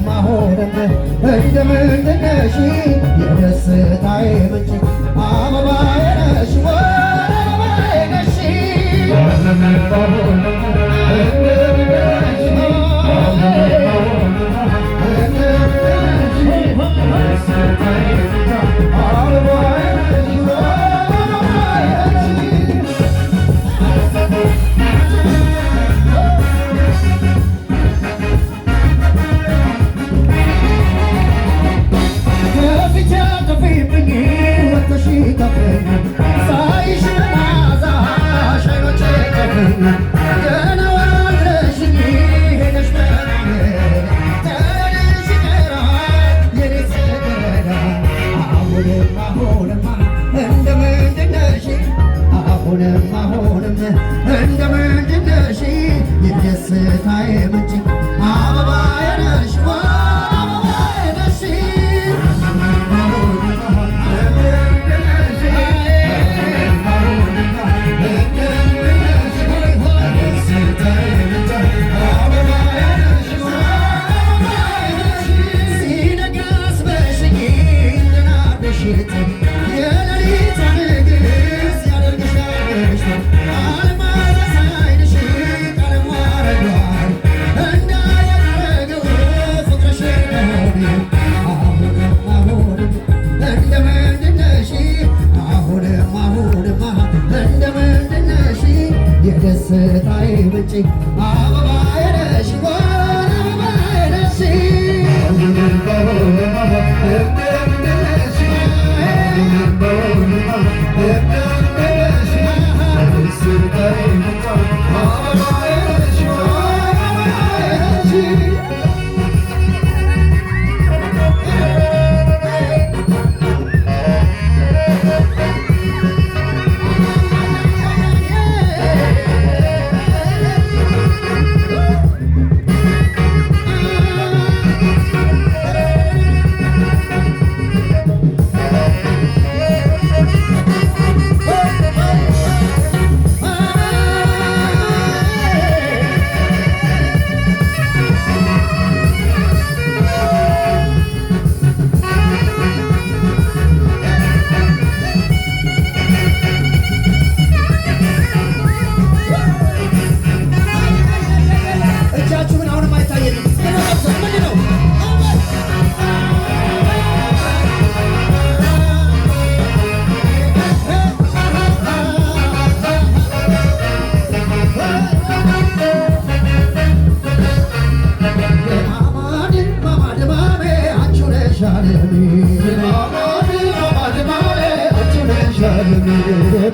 አሁንም እንደምንድን ነሽ የደስታዬ ምንጭ አበባዬ ነሽ አበባዬ ነሽ አሁንም እንደምንድን ነሽ የደስታዬ ምንጭ አበባዬ ነሽ አበባዬ ነሽ ሲነጋ አስበሽኝ እንደናፍቅሽት የሌሊት ንግሥት ያደርግሻል አልማዝ ዓይንሽ ቀለሟ ረግቷል እንዳያደረገው ፍቅርሽን ከሆነ አሁንም እንደምንድን ነሽ አሁንማ እንደምንድን ነሽ የደስታዬ ምንጭ አበባዬ ነሽ አበባዬ ነሽ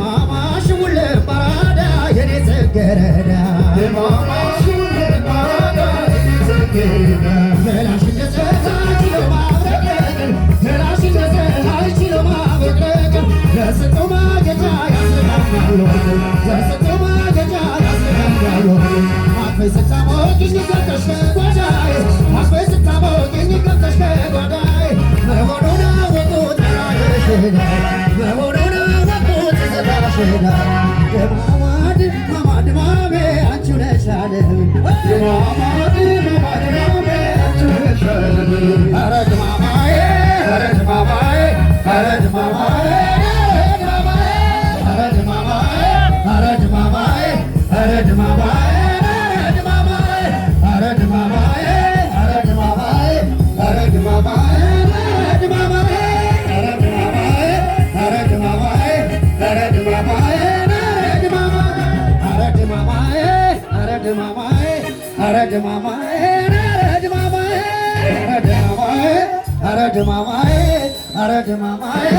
ማማሽ ሙሌ ባራዳ የኔ ጽጌረዳ ገላሽ እንደፀሐይ ለማብረቅ ገላሽ እንደፀሐይ ለማብረቅ ለስጠው ማጌጫ ያስረዳኛል ለስጠው ማጌጫ ያስረዳኛል አፈይ ስታሞቂኝ ገብተሽ ከጓዳዬ አፈይ ስታሞቂኝ ገብተሽ ከጓዳዬ መሆኑን አወቁት ጠላትሽን መሆኑን አወቁት ዘራሽን ድማማ ድማሜ አንቺው ነሽ ዓለም ኧረ ድማማዬ ኧረ ድማማዬ ኧረ ድማማዬ ኧረ ድማማዬ ኧረ ድማማዬ ኧረ ድማማዬ ኧረ ድማማዬ ኧረ ድማማዬ ኧረ ድማማዬ ኧረ ድማማዬ ኧረ ድማማዬ ኧረ ድማማዬ